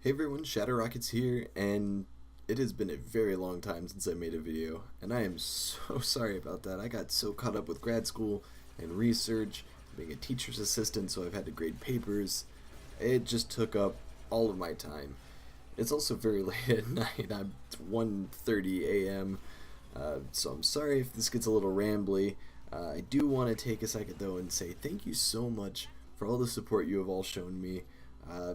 Hey everyone, Shadow Rockets here, and it has been a very long time since I made a video, and I am so sorry about that. I got so caught up with grad school and research, being a teacher's assistant, so I've had to grade papers. It just took up all of my time. It's also very late at night. It's 1:30 a.m., so I'm sorry if this gets a little rambly. I do want to take a second, though, and say thank you so much for all the support you have all shown me. Uh,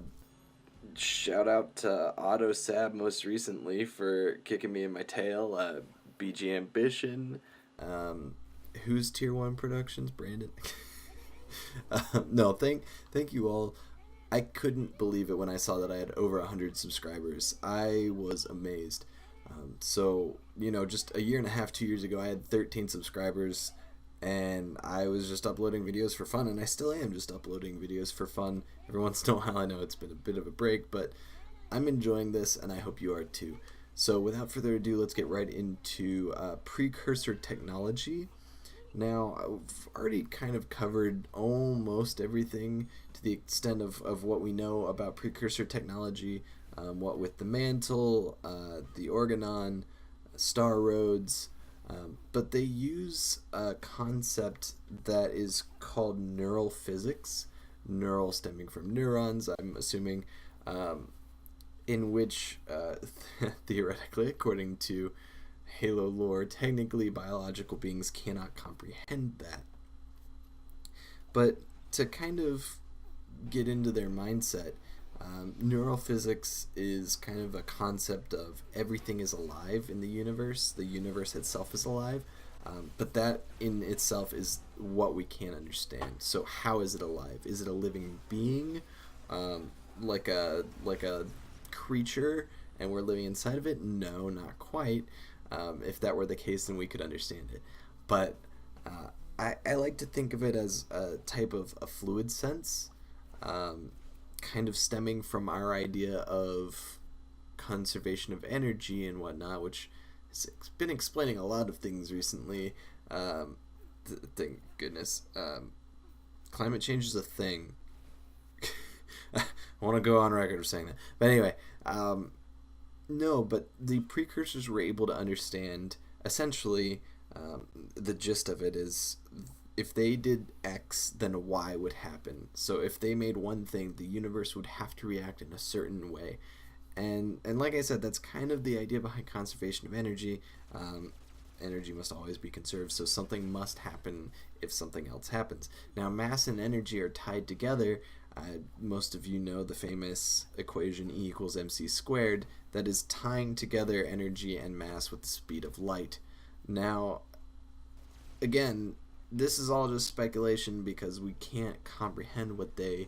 Shout out to Auto Sab most recently for kicking me in my tail. BG Ambition. Um, who's Tier 1 Productions? Brandon? No, thank you all. I couldn't believe it when I saw that I had over 100 subscribers. I was amazed. Just a year and a half, 2 years ago, I had 13 subscribers, and I was just uploading videos for fun, and I still am just uploading videos for fun. Every once in a while, I know it's been a bit of a break, but I'm enjoying this, and I hope you are too. So without further ado, let's get right into Precursor Technology. Now, I've already kind of covered almost everything to the extent of what we know about Precursor Technology, what with the mantle, the organon, star roads, but they use a concept that is called neural physics, neural stemming from neurons, I'm assuming, in which, theoretically, according to Halo lore, technically biological beings cannot comprehend that. But to kind of get into their mindset, neural physics is kind of a concept of everything is alive in the universe itself is alive, but that in itself is what we can't understand. So how is it alive? Is it a living being, like a creature, and we're living inside of it? No, not quite. If that were the case, then we could understand it. But I like to think of it as a type of a fluid sense, kind of stemming from our idea of conservation of energy and whatnot, which has been explaining a lot of things recently. Thank goodness. Climate change is a thing. I want to go on record of saying that. But anyway, no, but the precursors were able to understand, essentially, the gist of it is, if they did X, then Y would happen. So if they made one thing, the universe would have to react in a certain way. And like I said, that's kind of the idea behind conservation of energy. Energy must always be conserved, so something must happen if something else happens. Now, mass and energy are tied together. Most of you know the famous equation E equals mc squared, that is tying together energy and mass with the speed of light. Now, again, this is all just speculation because we can't comprehend what they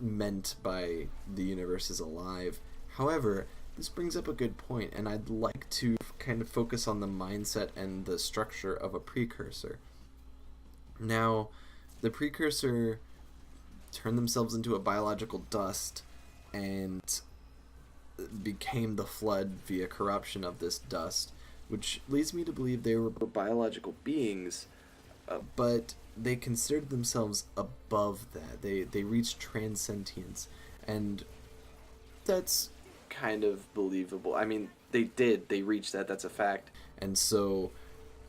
meant by the universe is alive. However, this brings up a good point, and I'd like to kind of focus on the mindset and the structure of a precursor. Now, the precursor turned themselves into a biological dust and became the flood via corruption of this dust, which leads me to believe they were biological beings, but they considered themselves above that. They reached transcendence, and that's kind of believable. I mean, they reached that, that's a fact. And so,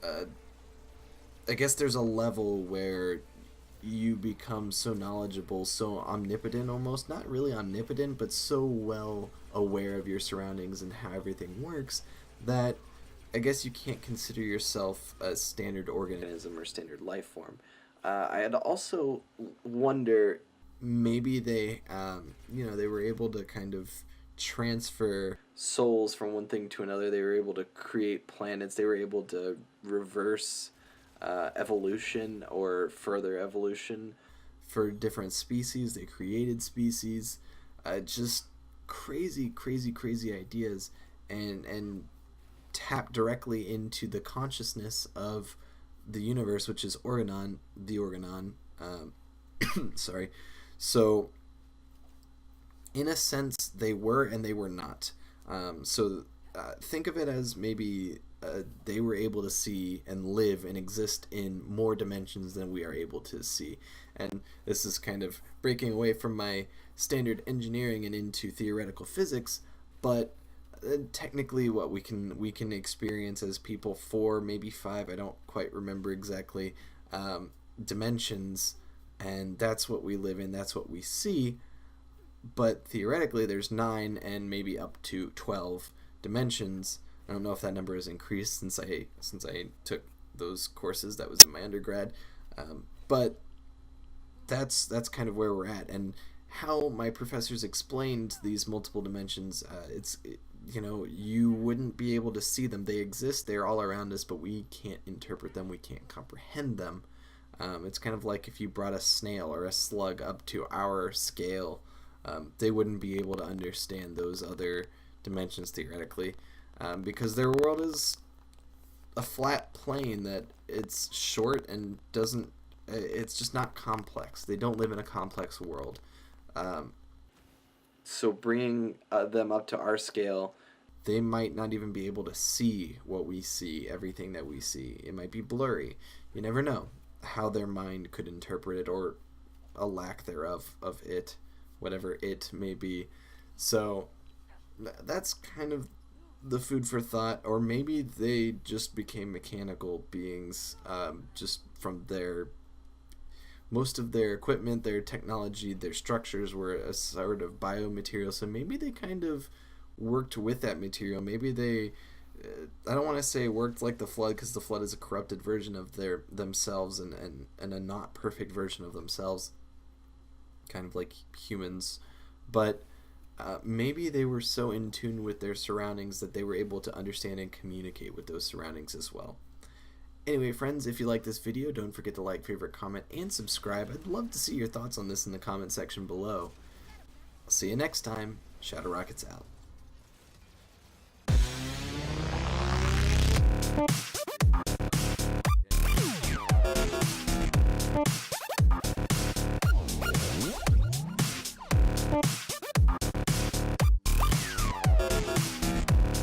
I guess there's a level where you become so knowledgeable, so omnipotent almost, not really omnipotent, but so well aware of your surroundings and how everything works, that I guess you can't consider yourself a standard organism or standard life form. I'd also wonder, maybe they were able to kind of transfer souls from one thing to another. They were able to create planets. They were able to reverse evolution or further evolution for different species. They created species. Just crazy ideas, and tap directly into the consciousness of the universe, which is the organon. Sorry. So, in a sense, they were and they were not. Think of it as maybe they were able to see and live and exist in more dimensions than we are able to see. And this is kind of breaking away from my standard engineering and into theoretical physics, but technically what we can experience as people, 4 maybe 5, I don't quite remember exactly, dimensions, and that's what we live in, that's what we see. But theoretically there's 9 and maybe up to 12 dimensions. I don't know if that number has increased since I took those courses. That was in my undergrad, but that's kind of where we're at. And how my professors explained these multiple dimensions, you wouldn't be able to see them. They exist, they're all around us, but we can't interpret them, we can't comprehend them. It's kind of like if you brought a snail or a slug up to our scale, they wouldn't be able to understand those other dimensions theoretically, because their world is a flat plane that it's short and doesn't, it's just not complex. They don't live in a complex world. So bringing them up to our scale, they might not even be able to see what we see, everything that we see. It might be blurry. You never know how their mind could interpret it, or a lack thereof of it, whatever it may be. So that's kind of the food for thought. Or maybe they just became mechanical beings, just from most of their equipment, their technology, their structures were a sort of biomaterial. So maybe they kind of worked with that material. Maybe they, I don't want to say worked like the flood, because the flood is a corrupted version of themselves, and a not perfect version of themselves, kind of like humans. But maybe they were so in tune with their surroundings that they were able to understand and communicate with those surroundings as well. Anyway, friends, if you like this video, don't forget to like, favorite, comment, and subscribe. I'd love to see your thoughts on this in the comment section below. I'll see you next time. Shadow Rockets out.